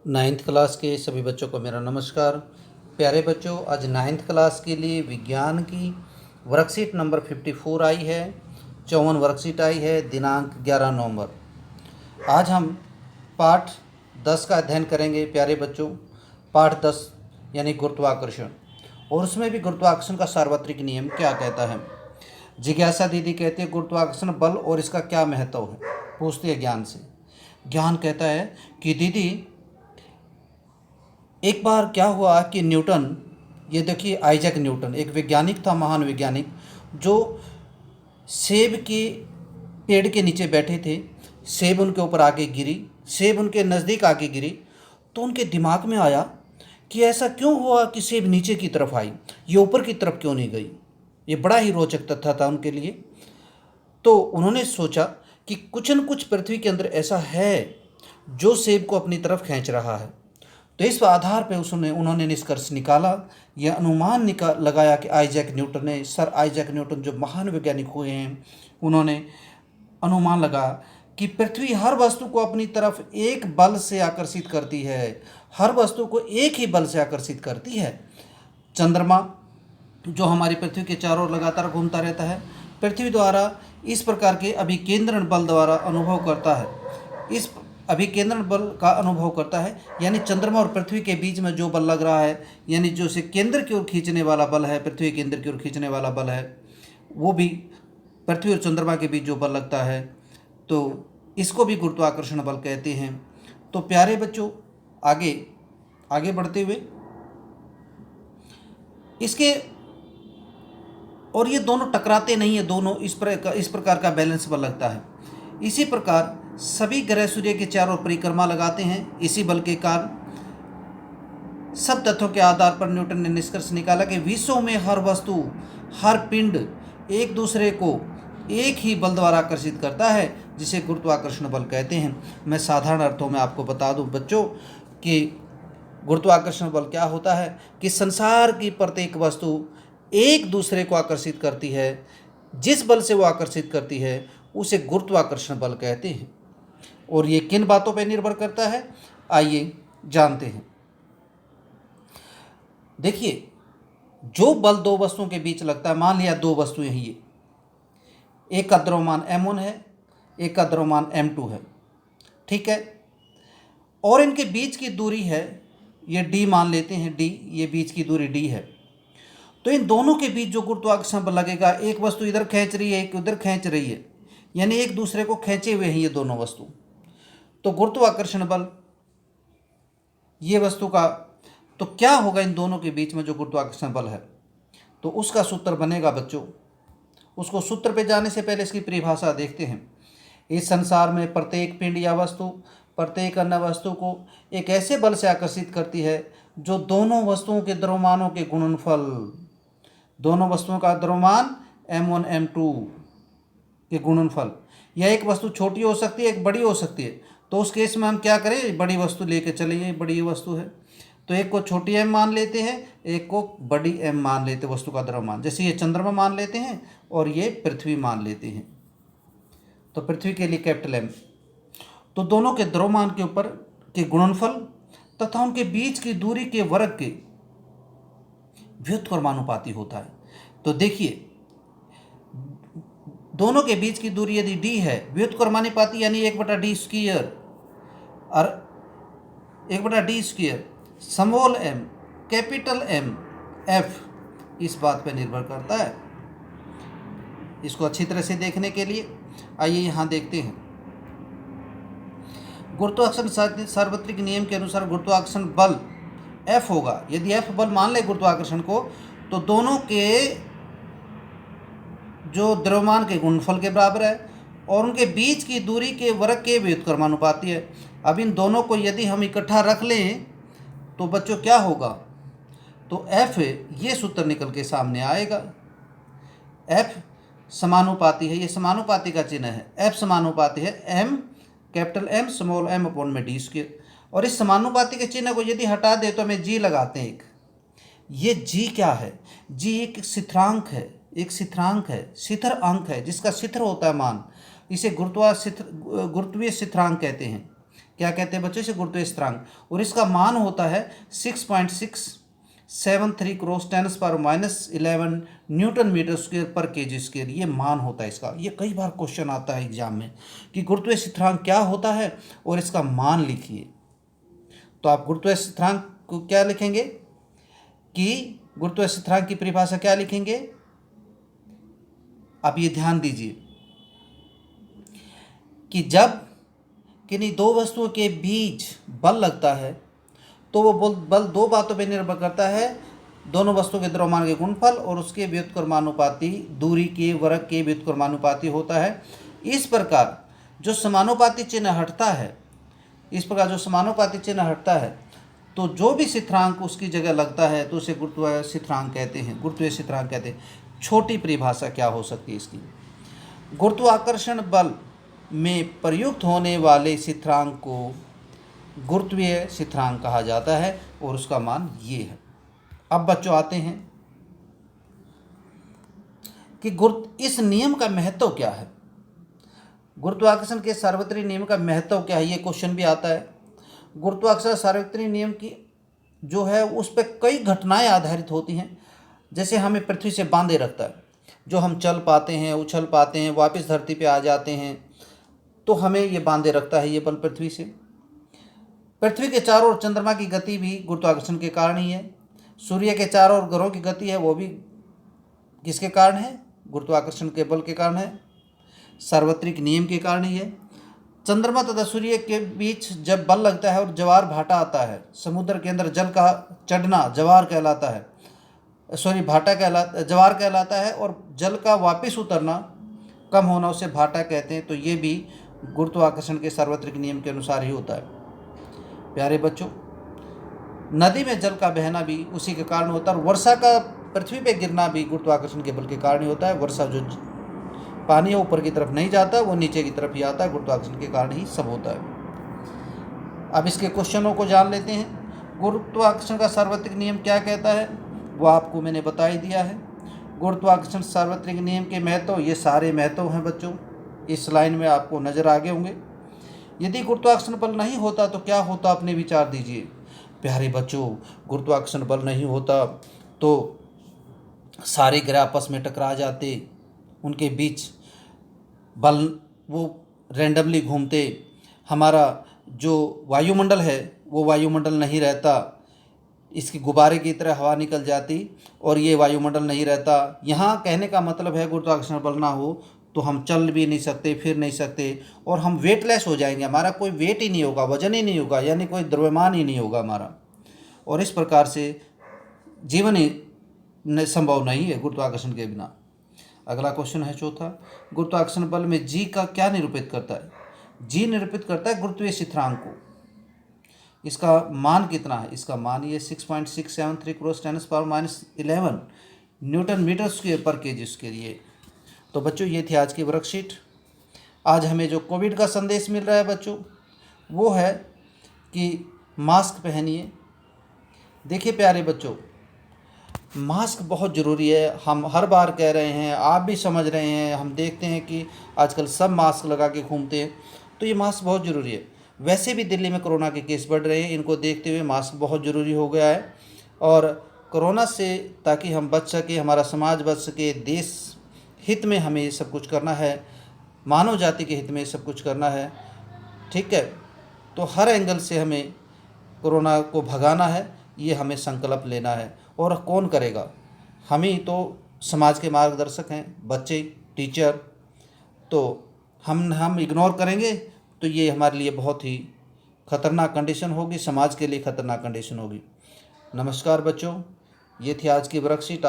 Ninth class के सभी बच्चों को मेरा नमस्कार। प्यारे बच्चों, आज नाइन्थ क्लास के लिए विज्ञान की वर्कशीट नंबर 54 आई है। 54 वर्कशीट आई है, दिनांक 11 नवंबर। आज हम पाठ 10 का अध्ययन करेंगे। प्यारे बच्चों, पाठ 10 यानी गुरुत्वाकर्षण, और उसमें भी गुरुत्वाकर्षण का सार्वत्रिक नियम क्या कहता है। जिज्ञासा दीदी कहती है गुरुत्वाकर्षण बल और इसका क्या महत्व है, पूछती है ज्ञान से। ज्ञान कहता है कि दीदी, एक बार क्या हुआ कि न्यूटन, ये देखिए आइजैक न्यूटन एक वैज्ञानिक था, महान वैज्ञानिक, जो सेब के पेड़ के नीचे बैठे थे। सेब उनके ऊपर आके गिरी, सेब उनके नज़दीक आके गिरी, तो उनके दिमाग में आया कि ऐसा क्यों हुआ कि सेब नीचे की तरफ आई, ये ऊपर की तरफ क्यों नहीं गई। ये बड़ा ही रोचक तथ्य था उनके लिए। तो उन्होंने सोचा कि कुछ न कुछ पृथ्वी के अंदर ऐसा है जो सेब को अपनी तरफ खींच रहा है। तो इस आधार पे उन्होंने निष्कर्ष निकाला, यह अनुमान लगाया कि सर आइजैक न्यूटन जो महान वैज्ञानिक हुए हैं, उन्होंने अनुमान लगा कि पृथ्वी हर वस्तु को अपनी तरफ एक बल से आकर्षित करती है, हर वस्तु को एक ही बल से आकर्षित करती है। चंद्रमा जो हमारी पृथ्वी के चारों ओर लगातार घूमता रहता है, पृथ्वी द्वारा इस प्रकार के अभिकेंद्रण बल द्वारा अनुभव करता है, इस अभिकेंद्रण बल का अनुभव करता है। यानी चंद्रमा और पृथ्वी के बीच में जो बल लग रहा है, यानी जो उसे केंद्र की ओर खींचने वाला बल है, पृथ्वी केंद्र की ओर खींचने वाला बल है, वो भी पृथ्वी और चंद्रमा के बीच जो बल लगता है, तो इसको भी गुरुत्वाकर्षण बल कहते हैं। तो प्यारे बच्चों, आगे बढ़ते हुए इसके, और ये दोनों टकराते नहीं है, दोनों इस प्रकार का बैलेंस बल लगता है। इसी प्रकार सभी ग्रह सूर्य के चारों ओर परिक्रमा लगाते हैं। इसी बल के कारण सब तथ्यों के आधार पर न्यूटन ने निष्कर्ष निकाला कि विश्व में हर वस्तु, हर पिंड एक दूसरे को एक ही बल द्वारा आकर्षित करता है, जिसे गुरुत्वाकर्षण बल कहते हैं। मैं साधारण अर्थों में आपको बता दूं बच्चों कि गुरुत्वाकर्षण बल क्या होता है कि संसार की प्रत्येक वस्तु एक दूसरे को आकर्षित करती है। जिस बल से वो आकर्षित करती है उसे गुरुत्वाकर्षण बल कहते हैं। और ये किन बातों पर निर्भर करता है, आइए जानते हैं। देखिए, जो बल दो वस्तुओं के बीच लगता है, मान लिया दो वस्तुएं हैं, ये एक का द्रव्यमान m1 है, एक का द्रव्यमान m2 है, ठीक है, और इनके बीच की दूरी है, ये d मान लेते हैं, d, ये बीच की दूरी d है। तो इन दोनों के बीच जो गुरुत्वाकर्षण बल लगेगा, एक वस्तु इधर खींच रही है, एक उधर खींच रही है, यानी एक दूसरे को खींचे हुए हैं ये दोनों वस्तु। तो गुरुत्वाकर्षण बल ये वस्तु का, तो क्या होगा इन दोनों के बीच में जो गुरुत्वाकर्षण बल है, तो उसका सूत्र बनेगा बच्चों। उसको सूत्र पे जाने से पहले इसकी परिभाषा देखते हैं। इस संसार में प्रत्येक पिंड या वस्तु प्रत्येक अन्य वस्तु को एक ऐसे बल से आकर्षित करती है जो दोनों वस्तुओं के द्रव्यमानों के गुणनफल, दोनों वस्तुओं का द्रव्यमान m1 m2 के गुणनफल, या एक वस्तु छोटी हो सकती है, एक बड़ी हो सकती है। तो उस केस में हम क्या करें, बड़ी वस्तु लेके चलिए, बड़ी वस्तु है तो एक को छोटी m मान लेते हैं, एक को बड़ी m मान लेते हैं वस्तु का द्रव्यमान। जैसे ये चंद्रमा मान लेते हैं और ये पृथ्वी मान लेते हैं, तो पृथ्वी के लिए कैपिटल M। तो दोनों के द्रव्यमान के ऊपर के गुणनफल तथा उनके बीच की दूरी के वर्ग के व्युत्क्रमानुपाती होता है। तो देखिए, दोनों के बीच की दूरी यदि d है, व्युत्क्रमानुपाती यानी 1/d स्क्वायर, और 1/d square small m capital M f, इस बात पर निर्भर करता है। इसको अच्छी तरह से देखने के लिए आइए यहाँ देखते हैं। गुरुत्वाकर्षण सार्वत्रिक नियम के अनुसार गुरुत्वाकर्षण बल F होगा। यदि F बल मान ले गुरुत्वाकर्षण को, तो दोनों के जो द्रव्यमान के गुणनफल के बराबर है और उनके बीच की दूरी के वर्ग के व्युत्क्रमानुपाती है। अब इन दोनों को यदि हम इकट्ठा रख लें तो बच्चों क्या होगा, तो F, ये सूत्र निकल के सामने आएगा। F समानुपाती है, ये समानुपाती का चिन्ह है, F समानुपाती है m capital M small m upon में d स्क्वायर। और इस समानुपाती के चिन्ह को यदि हटा दे तो हमें g लगाते हैं। एक ये g क्या है, g एक स्थिरांक है, एक स्थिरांक है, शिथिर अंक है, जिसका शिथिर होता है मान, इसे गुरुत्वीय स्थिरांक कहते हैं। क्या कहते हैं बच्चों, इसे गुरुत्वीय स्थिरांक। और इसका मान होता है 6.673 क्रॉस 10⁻⁻11 न्यूटन मीटर स्क्वायर पर केजी स्क्वायर। ये मान होता है इसका। ये कई बार क्वेश्चन आता है एग्जाम में कि गुरुत्वीय स्थिरांक क्या होता है और इसका मान लिखिए। तो आप गुरुत्वीय स्थिरांक को क्या लिखेंगे कि गुरुत्वीय स्थिरांक की परिभाषा क्या लिखेंगे, आप ये ध्यान दीजिए कि जब किन्हीं दो वस्तुओं के बीच बल लगता है तो वो बल दो बातों पर निर्भर करता है, दोनों वस्तुओं के द्रव्यमान के गुणनफल और उसके व्युत्क्रमानुपाती दूरी के वर्ग के व्युत्क्रमानुपाती होता है। इस प्रकार जो समानुपाती चिन्ह हटता है, तो जो भी स्थिरांक उसकी जगह लगता है तो उसे गुरुत्वीय स्थिरांक कहते हैं। छोटी परिभाषा क्या हो सकती है इसकी, गुरुत्वाकर्षण बल में प्रयुक्त होने वाले स्थिरांक को गुरुत्वीय स्थिरांक कहा जाता है और उसका मान ये है। अब बच्चों आते हैं कि इस नियम का महत्व क्या है, गुरुत्वाकर्षण के सार्वत्रिक नियम का महत्व क्या है, ये क्वेश्चन भी आता है। गुरुत्वाकर्षण सार्वत्रिक नियम की जो है उस पर कई घटनाएं आधारित होती हैं। जैसे हमें पृथ्वी से बांधे रखता है, जो हम चल पाते हैं, उछल पाते हैं, वापस धरती पे आ जाते हैं, तो हमें ये बांधे रखता है ये बल पृथ्वी से। पृथ्वी के चारों ओर चंद्रमा की गति भी गुरुत्वाकर्षण के कारण ही है। सूर्य के चारों ओर ग्रहों की गति है, वो भी किसके कारण है, गुरुत्वाकर्षण के बल के कारण है, सार्वत्रिक नियम के कारण ही है। चंद्रमा तथा सूर्य के बीच जब बल लगता है और ज्वार भाटा आता है, समुद्र के अंदर जल का चढ़ना ज्वार कहलाता है, ज्वार कहलाता है, और जल का वापस उतरना, कम होना, उसे भाटा कहते हैं। तो ये भी गुरुत्वाकर्षण के सार्वत्रिक नियम के अनुसार ही होता है। प्यारे बच्चों, नदी में जल का बहना भी उसी के कारण होता है, और वर्षा का पृथ्वी पे गिरना भी गुरुत्वाकर्षण के बल के कारण ही होता है। वर्षा जो पानी है ऊपर की तरफ नहीं जाता, वो नीचे की तरफ ही आता है, गुरुत्वाकर्षण के कारण ही सब होता है। अब इसके क्वेश्चनों को जान लेते हैं। गुरुत्वाकर्षण का सार्वत्रिक नियम क्या कहता है, वो आपको मैंने बता ही दिया है। गुरुत्वाकर्षण सार्वत्रिक नियम के महत्व, ये सारे महत्व हैं बच्चों, इस लाइन में आपको नजर आ गए होंगे। यदि गुरुत्वाकर्षण बल नहीं होता तो क्या होता, अपने विचार दीजिए। प्यारे बच्चों, गुरुत्वाकर्षण बल नहीं होता तो सारे ग्रह आपस में टकरा जाते, उनके बीच बल वो रैंडमली घूमते, हमारा जो वायुमंडल है वो वायुमंडल नहीं रहता, इसकी गुब्बारे की तरह हवा निकल जाती और ये वायुमंडल नहीं रहता। यहाँ कहने का मतलब है गुरुत्वाकर्षण बल ना हो तो हम चल भी नहीं सकते, फिर नहीं सकते, और हम वेटलेस हो जाएंगे, हमारा कोई वेट ही नहीं होगा, वजन ही नहीं होगा, यानी कोई द्रव्यमान ही नहीं होगा हमारा, और इस प्रकार से जीवन ही संभव नहीं है गुरुत्वाकर्षण के बिना। अगला क्वेश्चन है चौथा, गुरुत्वाकर्षण बल में जी का क्या निरूपित करता है। जी निरूपित करता है गुरुत्वीय स्थिरांक को। इसका मान कितना है, इसका मान ये 6.673 क्रॉस 10⁻⁻11 न्यूटन मीटर स्क्वायर पर केजी स्क्वायर। ये तो बच्चों ये थी आज की वर्कशीट। आज हमें जो कोविड का संदेश मिल रहा है बच्चों, वो है कि मास्क पहनिए। देखिए प्यारे बच्चों, मास्क बहुत ज़रूरी है, हम हर बार कह रहे हैं, आप भी समझ रहे हैं, हम देखते हैं कि आजकल सब मास्क लगा के घूमते हैं, तो ये मास्क बहुत ज़रूरी है। वैसे भी दिल्ली में कोरोना के केस बढ़ रहे हैं, इनको देखते हुए मास्क बहुत ज़रूरी हो गया है। और कोरोना से ताकि हम बच सके, हमारा समाज बच सके, देश हित में हमें ये सब कुछ करना है, मानव जाति के हित में सब कुछ करना है, ठीक है। तो हर एंगल से हमें कोरोना को भगाना है, ये हमें संकल्प लेना है। और कौन करेगा, हम ही तो समाज के मार्गदर्शक हैं, बच्चे, टीचर। तो हम इग्नोर करेंगे तो ये हमारे लिए बहुत ही खतरनाक कंडीशन होगी, समाज के लिए खतरनाक कंडीशन होगी। नमस्कार बच्चों, ये थी आज की वर्कशीट।